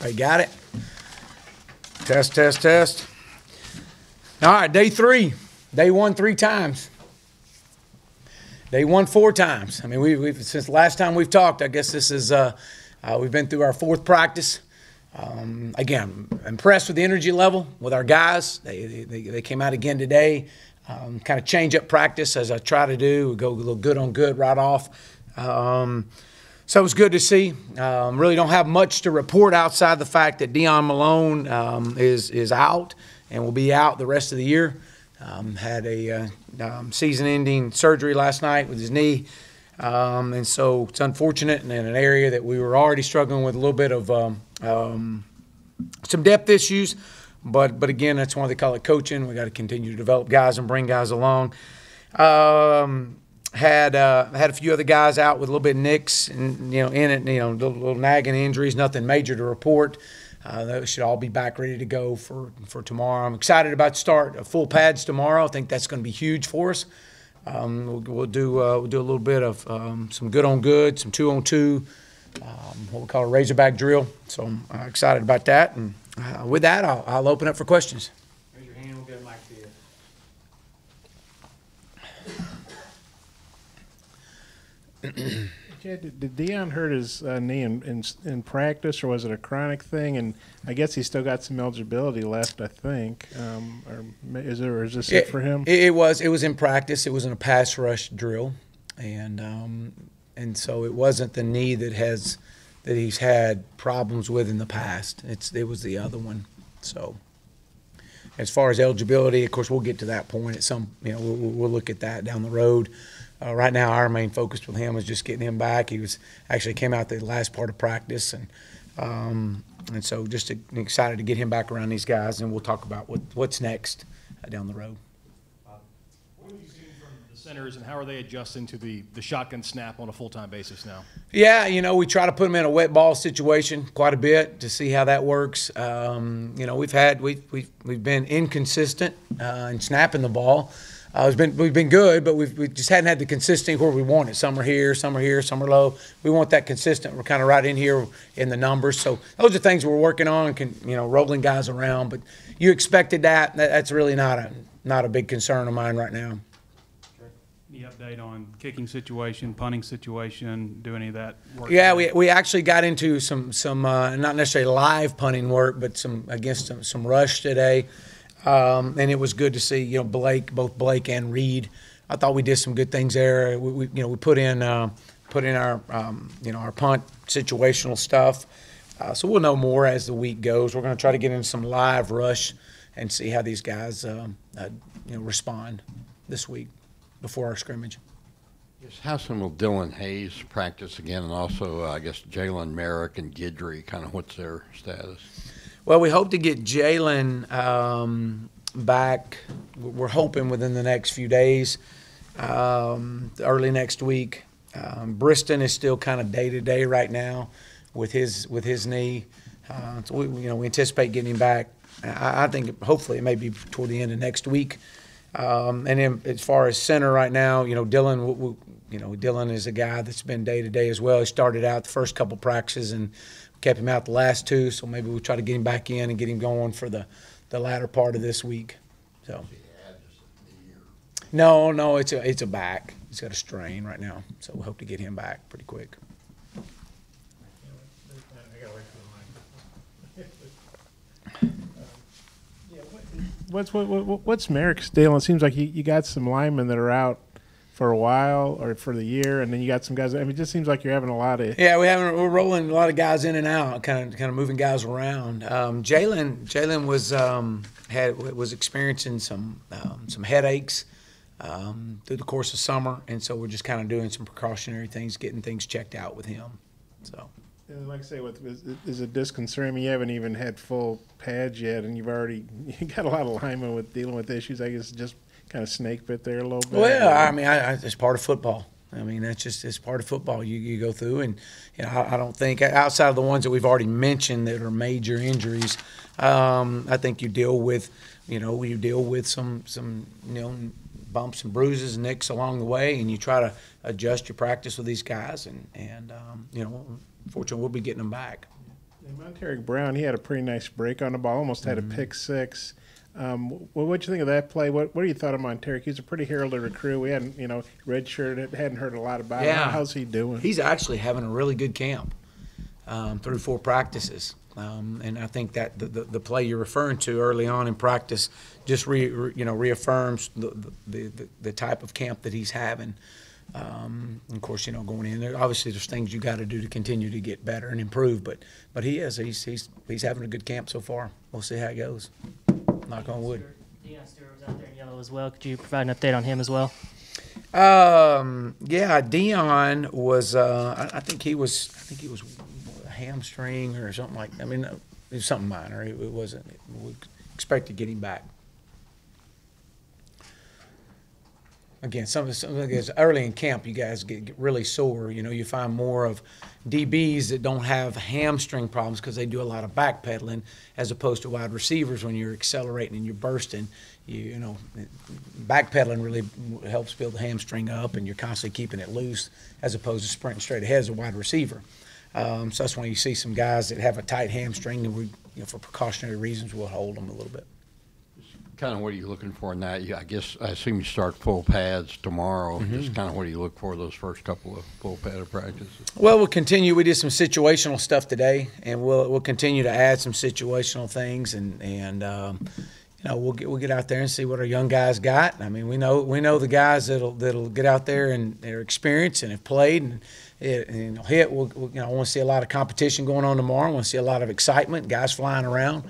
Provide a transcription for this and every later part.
Everybody got it? Test, test, test. All right, day 3. Day 1 3 times. Day 1 4 times. I mean, we've since the last time we've talked, I guess this is we've been through our 4th practice. Again, impressed with the energy level with our guys. They came out again today. Kind of change up practice as I try to do. We go a little good on good right off. So it was good to see. Really don't have much to report outside the fact that Deion Malone is out and will be out the rest of the year. Had a season-ending surgery last night with his knee. And so it's unfortunate in an area that we were already struggling with a little bit of some depth issues. But again, that's why they call it coaching. We got to continue to develop guys and bring guys along. Had a few other guys out with a little bit of nicks and in it, little nagging injuries, nothing major to report. Those should all be back ready to go for tomorrow. I'm excited about the start of full pads tomorrow. I think that's going to be huge for us. We'll do a little bit of some good on good, some 2 on 2, what we call a razorback drill. So I'm excited about that. And with that, I'll open up for questions. Raise your hand. We'll get a mic to you. Chad, did Deion hurt his knee in practice, or was it a chronic thing? And I guess he's still got some eligibility left, I think. Or is this it for him? It was in practice. It was in a pass rush drill, and so it wasn't the knee that he's had problems with in the past. It was the other one. So as far as eligibility, of course, we'll get to that point at some. We'll look at that down the road. Right now, our main focus with him is just getting him back. He actually came out the last part of practice, and so just excited to get him back around these guys, and we'll talk about what's next down the road. What have you seen from the centers, and how are they adjusting to the shotgun snap on a full-time basis now? Yeah, we try to put them in a wet ball situation quite a bit to see how that works. We've been inconsistent in snapping the ball. We've been good, but we just hadn't had the consistency where we want it. Some are here, some are low. We want that consistent. We're kind of right in here in the numbers. So those are things we're working on, rolling guys around. But you expected that. That's really not a big concern of mine right now. Any update on kicking situation, punting situation, do any of that work? Yeah, we actually got into some not necessarily live punting work, but some rush today. And it was good to see, both Blake and Reed. I thought we did some good things there. We put in our our punt situational stuff. So we'll know more as the week goes. We're going to try to get into some live rush and see how these guys respond this week before our scrimmage. Yes, how soon will Dylan Hayes practice again, and also I guess Jalen Merrick and Guidry? Kind of what's their status? Well, we hope to get Jalen back. We're hoping within the next few days, early next week. Briston is still kind of day-to-day right now with his knee. So we anticipate getting him back. I think hopefully it may be toward the end of next week. And then as far as center right now, Dylan. Dylan is a guy that's been day-to-day as well. He started out the first couple practices and kept him out the last 2, so maybe we'll try to get him back in and get him going for the latter part of this week. So. No, it's a back. He's got a strain right now, so we hope to get him back pretty quick. What's Merrick's deal? It seems like you got some linemen that are out for a while or for the year, and then you got some guys. I mean, it just seems like you're having a lot of. Yeah, we're rolling a lot of guys in and out, kind of moving guys around. Jalen was experiencing some headaches through the course of summer, and so we're just kind of doing some precautionary things, getting things checked out with him. So. And like I say, is it disconcerting? I mean, you haven't even had full pads yet, and you got a lot of linemen dealing with issues. I guess just kind of snake bit there a little bit. Well, I mean, it's part of football. I mean, it's part of football. You go through, and I don't think outside of the ones that we've already mentioned that are major injuries, I think you deal with some bumps and bruises and nicks along the way, and you try to adjust your practice with these guys, and fortunately we'll be getting them back. Monteric Brown, he had a pretty nice break on the ball, almost had a pick six. What'd you think of that play? What do you thought of Monteric? He's a pretty heralded recruit. We hadn't, redshirted, hadn't heard a lot about him. How's he doing? He's actually having a really good camp through 4 practices. And I think that the play you're referring to early on in practice just reaffirms the type of camp that he's having. Of course, going in there, obviously there's things you got to do to continue to get better and improve. But he's having a good camp so far. We'll see how it goes. Knock on wood. Deion Stewart was out there in yellow as well. Could you provide an update on him as well? Yeah, Deion was. I think he was a hamstring or something like. I mean, it was something minor. It wasn't. We expect to get him back. Again, some of the early in camp, you guys get really sore. You find more of DBs that don't have hamstring problems because they do a lot of backpedaling, as opposed to wide receivers when you're accelerating and you're bursting. Backpedaling really helps build the hamstring up, and you're constantly keeping it loose, as opposed to sprinting straight ahead as a wide receiver. So that's when you see some guys that have a tight hamstring, and for precautionary reasons, we'll hold them a little bit. Kind of what are you looking for in that? I assume you start full pads tomorrow. Just kind of what do you look for those first couple of full padded practices? Well, we'll continue. We did some situational stuff today, and we'll continue to add some situational things, and we'll get out there and see what our young guys got. I mean, we know the guys that'll get out there and they're experienced and have played and hit. I want to see a lot of competition going on tomorrow. I want to see a lot of excitement, guys flying around.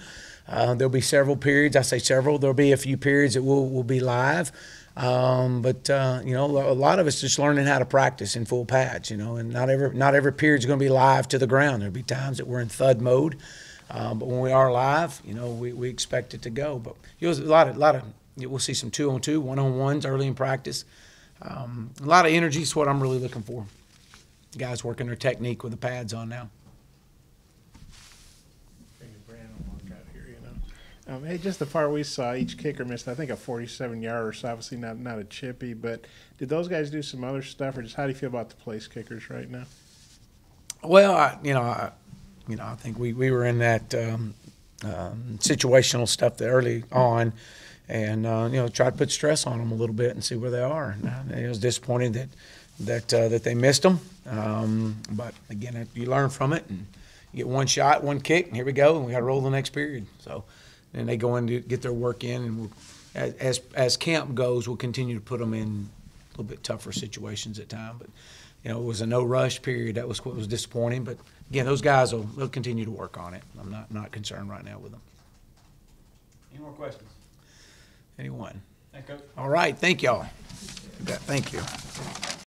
There'll be several periods. I say several. There'll be a few periods that will be live, but a lot of it's just learning how to practice in full pads. And not every period's going to be live to the ground. There'll be times that we're in thud mode, but when we are live, we expect it to go. But we'll see some 2-on-2, 1-on-1s early in practice. A lot of energy is what I'm really looking for. Guys working their technique with the pads on now. Hey, just the part we saw, each kicker missed, I think, a 47-yarder, so obviously not a chippy. But did those guys do some other stuff, or just how do you feel about the place kickers right now? Well, I think we were in that situational stuff early on, and try to put stress on them a little bit and see where they are. And it was disappointing that they missed them, but again, you learn from it, and you get one shot, one kick, and here we go, and we got to roll the next period. So. And they go in to get their work in, and as camp goes, we'll continue to put them in a little bit tougher situations at times. But it was a no rush period. That was what was disappointing. But again, those guys they'll continue to work on it. I'm not concerned right now with them. Any more questions? Anyone? Thank you. All right, thank y'all. Thank you.